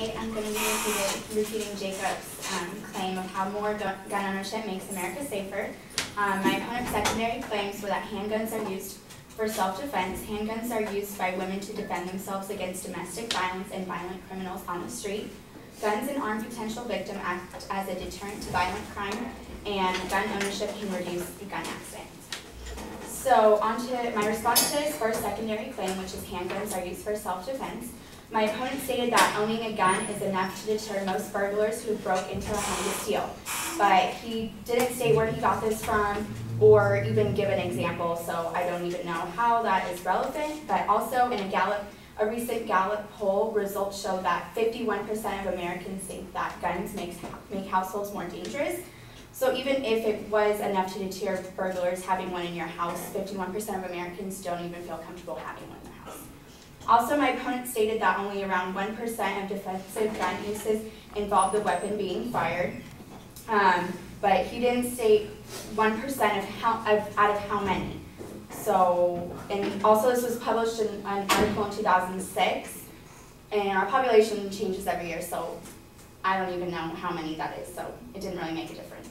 Today I'm going to be repeating Jacob's claim of how more gun ownership makes America safer. My opponent's secondary claims were that handguns are used for self-defense. Handguns are used by women to defend themselves against domestic violence and violent criminals on the street. Guns and armed potential victim act as a deterrent to violent crime, and gun ownership can reduce gun accidents. So on to my response to his first secondary claim, which is handguns are used for self-defense. My opponent stated that owning a gun is enough to deter most burglars who broke into a home to steal. But he didn't state where he got this from or even give an example, so I don't even know how that is relevant. But also in a recent Gallup poll, results show that 51% of Americans think that guns make households more dangerous. So even if it was enough to deter burglars having one in your house, 51% of Americans don't even feel comfortable having one in their house. Also, my opponent stated that only around 1% of defensive gun uses involve the weapon being fired, but he didn't state 1% out of how many. So, and also this was published in an article in 2006, and our population changes every year, so I don't even know how many that is, so it didn't really make a difference.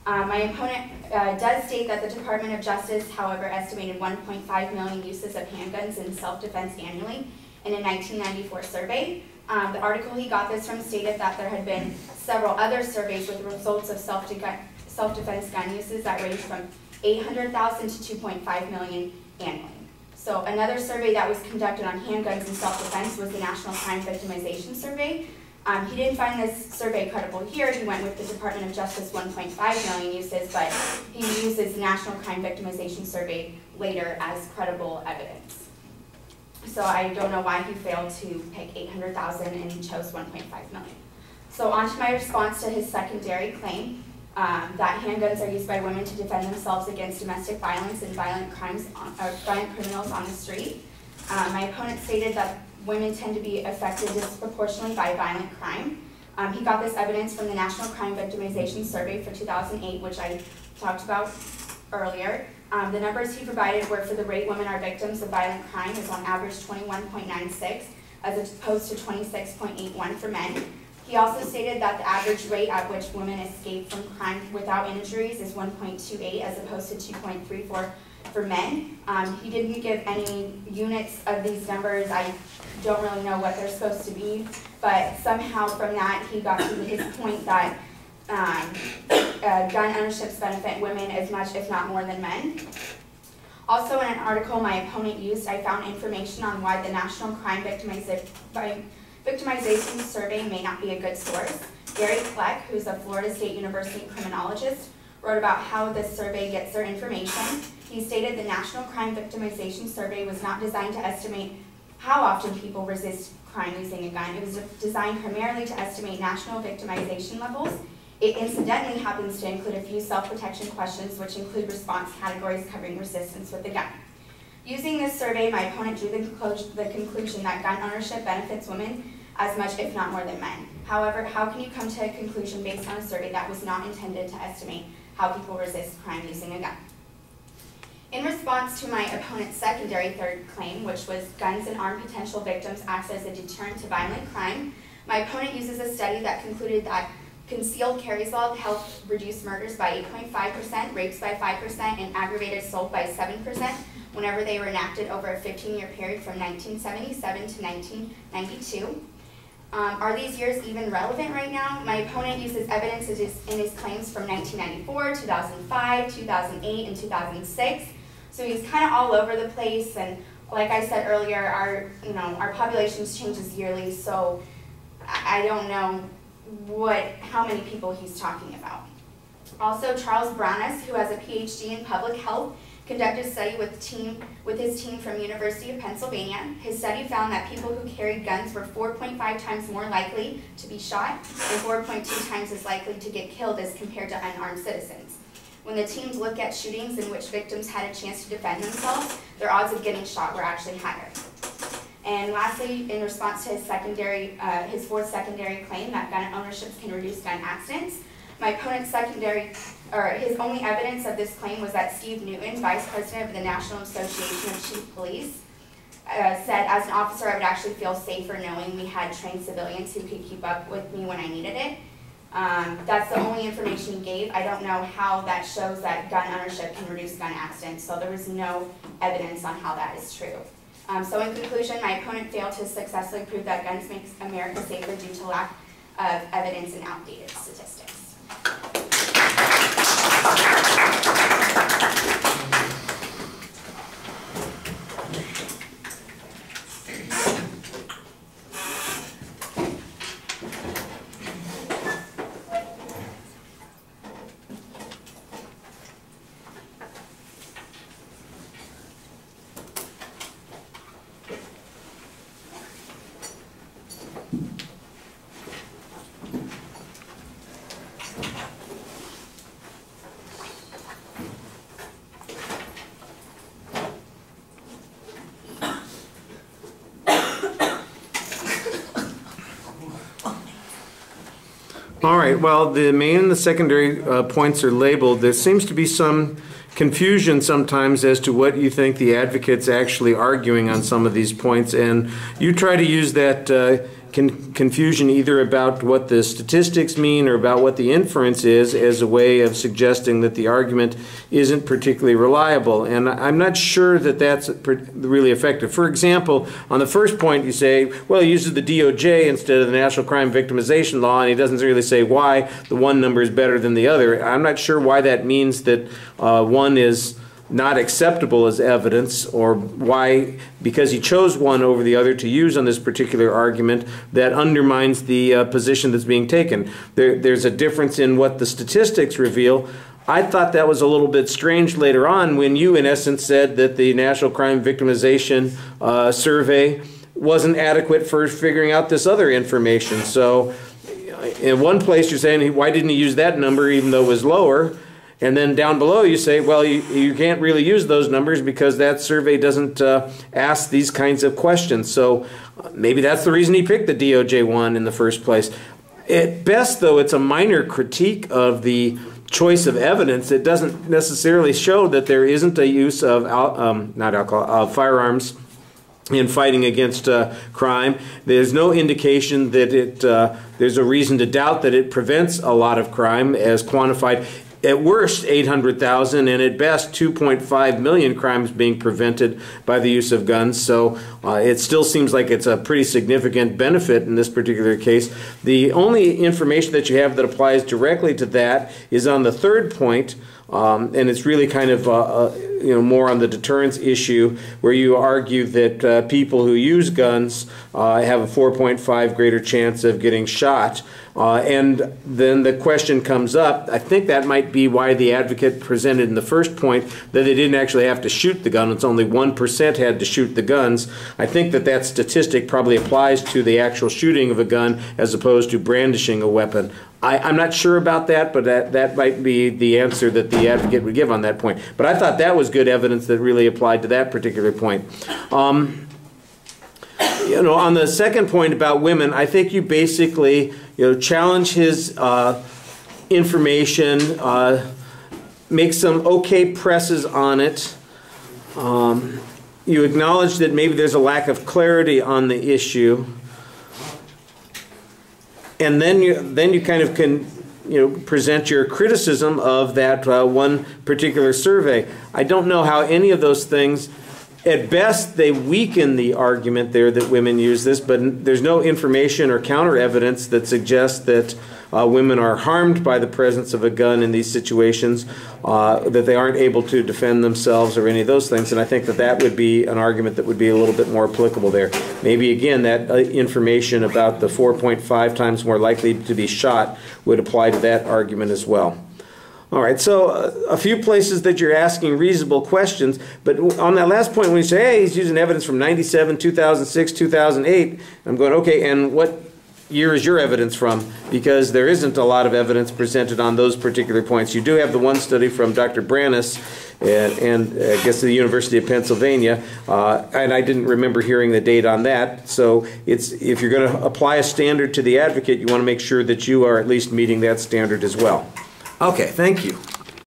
My opponent does state that the Department of Justice, however, estimated 1.5 million uses of handguns in self-defense annually in a 1994 survey. The article he got this from stated that there had been several other surveys with results of self-defense gun uses that ranged from 800,000 to 2.5 million annually. So another survey that was conducted on handguns and self-defense was the National Crime Victimization Survey. He didn't find this survey credible here. He went with the Department of Justice 1.5 million uses, but he uses the National Crime Victimization Survey later as credible evidence. So I don't know why he failed to pick 800,000 and chose 1.5 million. So on to my response to his secondary claim that handguns are used by women to defend themselves against domestic violence and violent criminals on the street. My opponent stated that women tend to be affected disproportionately by violent crime. He got this evidence from the National Crime Victimization Survey for 2008, which I talked about earlier. The numbers he provided were for the rate women are victims of violent crime is on average 21.96 as opposed to 26.81 for men. He also stated that the average rate at which women escape from crime without injuries is 1.28 as opposed to 2.34 for men. He didn't give any units of these numbers. I don't really know what they're supposed to be, but somehow from that he got to his point that gun ownerships benefit women as much, if not more, than men. Also in an article my opponent used, I found information on why the National Crime Victimization Survey may not be a good source. Gary Kleck, who's a Florida State University criminologist, wrote about how this survey gets their information. He stated the National Crime Victimization Survey was not designed to estimate how often people resist crime using a gun. It was designed primarily to estimate national victimization levels. It incidentally happens to include a few self-protection questions, which include response categories covering resistance with the gun. Using this survey, my opponent drew the conclusion that gun ownership benefits women as much, if not more, than men. However, how can you come to a conclusion based on a survey that was not intended to estimate how people resist crime using a gun? In response to my opponent's secondary third claim, which was guns and armed potential victims act as a deterrent to violent crime, my opponent uses a study that concluded that concealed carries law helped reduce murders by 8.5%, rapes by 5%, and aggravated assault by 7% whenever they were enacted over a 15-year period from 1977 to 1992. Are these years even relevant right now? My opponent uses evidence in his claims from 1994, 2005, 2008, and 2006. So he's kind of all over the place, and like I said earlier, our population changes yearly, so I don't know how many people he's talking about. Also, Charles Browness, who has a PhD in public health, conducted a study with his team from University of Pennsylvania. His study found that people who carried guns were 4.5 times more likely to be shot and 4.2 times as likely to get killed as compared to unarmed citizens. When the teams looked at shootings in which victims had a chance to defend themselves, their odds of getting shot were actually higher. And lastly, in response to his fourth secondary claim that gun ownerships can reduce gun accidents, my opponent's his only evidence of this claim was that Steve Newton, Vice President of the National Association of Chief Police, said, as an officer, I would actually feel safer knowing we had trained civilians who could keep up with me when I needed it. That's the only information he gave. I don't know how that shows that gun ownership can reduce gun accidents, so there was no evidence on how that is true. So in conclusion, my opponent failed to successfully prove that guns make America safer due to lack of evidence and outdated statistics. All right, well, the main and the secondary points are labeled. There seems to be some confusion sometimes as to what you think the advocate's actually arguing on some of these points, and you try to use that confusion either about what the statistics mean or about what the inference is as a way of suggesting that the argument isn't particularly reliable. And I'm not sure that that's really effective. For example, on the first point you say, well, he uses the DOJ instead of the National Crime Victimization Law, and he doesn't really say why the one number is better than the other. I'm not sure why that means that one is not acceptable as evidence, or why, because he chose one over the other to use on this particular argument, that undermines the position that's being taken. There's a difference in what the statistics reveal. I thought that was a little bit strange later on when you, in essence, said that the National Crime Victimization Survey wasn't adequate for figuring out this other information. So in one place you're saying, why didn't he use that number even though it was lower? And then down below you say, well, you can't really use those numbers because that survey doesn't ask these kinds of questions. So maybe that's the reason he picked the DOJ one in the first place. At best, though, it's a minor critique of the choice of evidence. It doesn't necessarily show that there isn't a use of firearms in fighting against crime. There's no indication that there's a reason to doubt that it prevents a lot of crime as quantified. At worst, 800,000, and at best, 2.5 million crimes being prevented by the use of guns. So it still seems like it's a pretty significant benefit in this particular case. The only information that you have that applies directly to that is on the third point, and it's really kind of more on the deterrence issue, where you argue that people who use guns have a 4.5 greater chance of getting shot. And then the question comes up, I think that might be why the advocate presented in the first point that they didn't actually have to shoot the gun. It's only 1% had to shoot the guns. I think that that statistic probably applies to the actual shooting of a gun as opposed to brandishing a weapon. I'm not sure about that, but that might be the answer that the advocate would give on that point. But I thought that was good evidence that really applied to that particular point. On the second point about women, I think you basically challenge his information, make some okay presses on it. You acknowledge that maybe there's a lack of clarity on the issue. And then you kind of can present your criticism of that one particular survey. I don't know how any of those things, at best they weaken the argument there that women use this, but there's no information or counter evidence that suggests that women are harmed by the presence of a gun in these situations, that they aren't able to defend themselves or any of those things. And I think that that would be an argument that would be a little bit more applicable there. Maybe again that information about the 4.5 times more likely to be shot would apply to that argument as well. All right, so a few places that you're asking reasonable questions, but on that last point when you say, hey, he's using evidence from 97, 2006, 2008, I'm going, okay, and what year is your evidence from? Because there isn't a lot of evidence presented on those particular points. You do have the one study from Dr. Brannis and I guess the University of Pennsylvania, and I didn't remember hearing the date on that. So if you're going to apply a standard to the advocate, you want to make sure that you are at least meeting that standard as well. Okay, thank you.